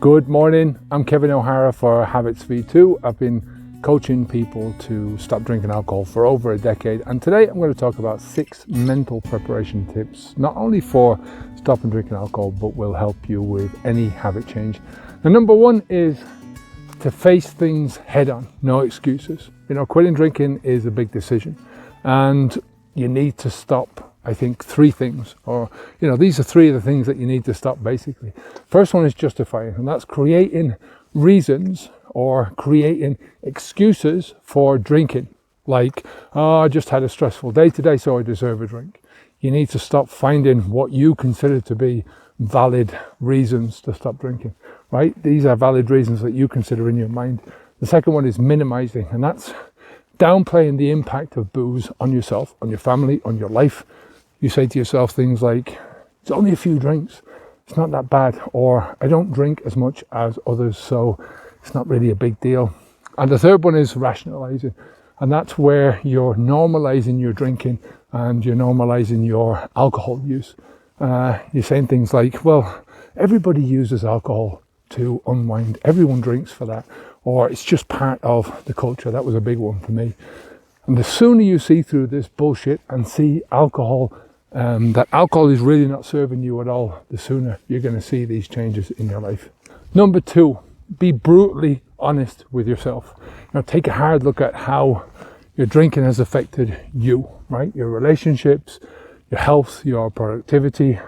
Good morning, I'm Kevin O'Hara for Habits V2. I've been coaching people to stop drinking alcohol for over a decade, and today I'm going to talk about 6 mental preparation tips, not only for stopping drinking alcohol, but will help you with any habit change. Now, number 1 is to face things head on, no excuses. Quitting drinking is a big decision, and you need to stop, I think, 3 things, or these are 3 of the things that you need to stop basically. First one is justifying, and that's creating reasons or creating excuses for drinking. Like, I just had a stressful day today, so I deserve a drink. You need to stop finding what you consider to be valid reasons to stop drinking, right? These are valid reasons that you consider in your mind. The second one is minimizing, and that's downplaying the impact of booze on yourself, on your family, on your life. You say to yourself things like, it's only a few drinks, it's not that bad, or I don't drink as much as others, so it's not really a big deal. And the third one is rationalizing, and that's where you're normalizing your drinking and you're normalizing your alcohol use. You're saying things like, well, everybody uses alcohol to unwind, everyone drinks for that, or it's just part of the culture. That was a big one for me. And the sooner you see through this bullshit and see alcohol, that alcohol is really not serving you at all, the sooner you're going to see these changes in your life. Number 2, be brutally honest with yourself. Take a hard look at how your drinking has affected you, right? Your relationships, your health, your productivity,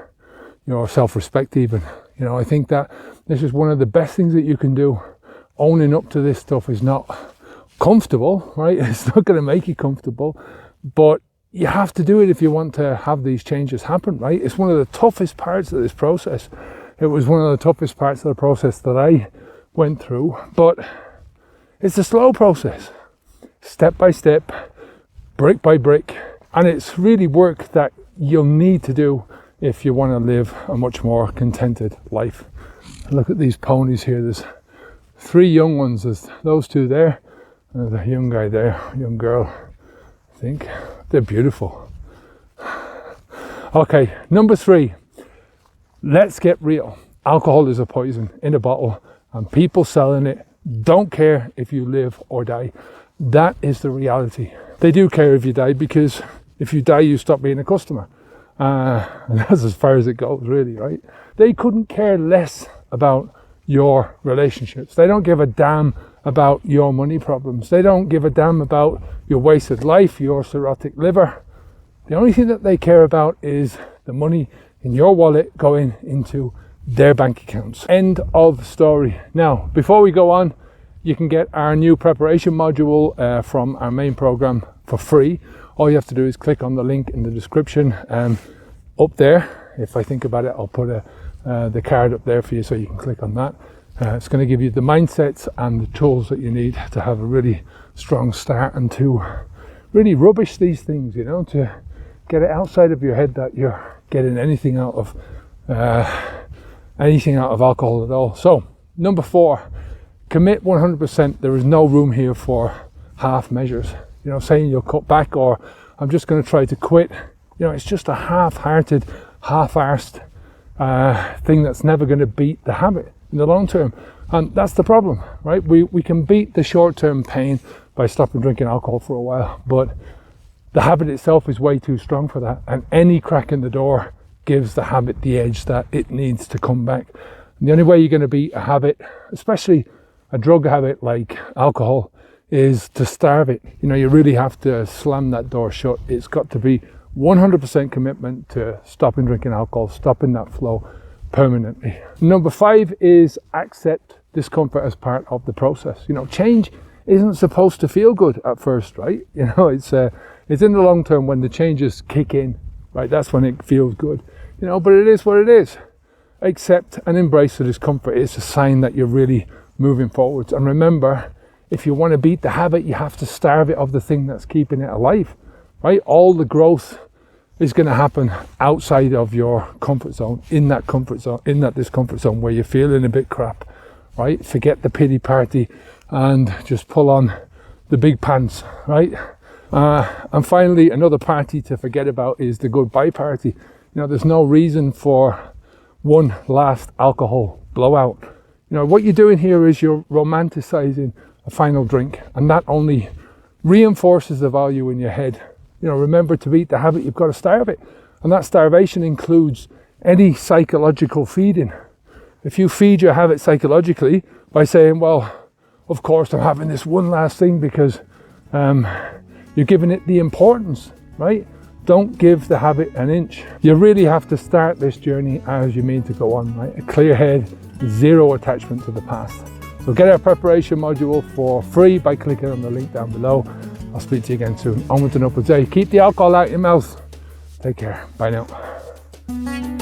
your self-respect even. I think that this is one of the best things that you can do. Owning up to this stuff is not comfortable, right? It's not going to make you comfortable, but you have to do it if you want to have these changes happen, right? It's one of the toughest parts of this process. It was one of the toughest parts of the process that I went through, but it's a slow process, step by step, brick by brick, and it's really work that you'll need to do if you want to live a much more contented life. Look at these ponies here. There's 3 young ones. There's those 2 there, and there's a young guy there, young girl, I think. They're beautiful. Okay, number 3, let's get real. Alcohol is a poison in a bottle, and people selling it don't care if you live or die. That is the reality. They do care if you die, because if you die, you stop being a customer. And that's as far as it goes, really, right? They couldn't care less about your relationships. They don't give a damn about your money problems. They don't give a damn about your wasted life, your cirrhotic liver. The only thing that they care about is the money in your wallet going into their bank accounts. End of story. Now, before we go on, you can get our new preparation module from our main program for free. All you have to do is click on the link in the description up there. If I think about it, I'll put the card up there for you so you can click on that. It's going to give you the mindsets and the tools that you need to have a really strong start and to really rubbish these things, to get it outside of your head that you're getting anything out of alcohol at all. So, number 4, commit 100%. There is no room here for half measures. Saying you'll cut back or I'm just going to try to quit. It's just a half-hearted, half-arsed thing that's never going to beat the habit in the long term. And that's the problem, right? We can beat the short-term pain by stopping drinking alcohol for a while, but the habit itself is way too strong for that. And any crack in the door gives the habit the edge that it needs to come back. And the only way you're going to beat a habit, especially a drug habit like alcohol, is to starve it. You really have to slam that door shut. It's got to be 100% commitment to stopping drinking alcohol, stopping that flow permanently. Number 5 is accept discomfort as part of the process. Change isn't supposed to feel good at first, right? It's in the long term when the changes kick in, right? That's when it feels good, but it is what it is. Accept and embrace the discomfort. It's a sign that you're really moving forwards. And remember, if you want to beat the habit, you have to starve it of the thing that's keeping it alive, right? All the growth is going to happen outside of your comfort zone, in that discomfort zone where you're feeling a bit crap, right? Forget the pity party and just pull on the big pants, right? And finally, another party to forget about is the goodbye party. There's no reason for one last alcohol blowout. You know, what you're doing here is you're romanticizing a final drink, and that only reinforces the value in your head. You know, remember, to beat the habit, you've got to starve it. And that starvation includes any psychological feeding. If you feed your habit psychologically by saying, well, of course I'm having this one last thing, because you're giving it the importance, right? Don't give the habit an inch. You really have to start this journey as you mean to go on, right? A clear head, zero attachment to the past. So get our preparation module for free by clicking on the link down below. I'll speak to you again soon. Onwards and upwards. Hey, keep the alcohol out your mouth. Take care. Bye now.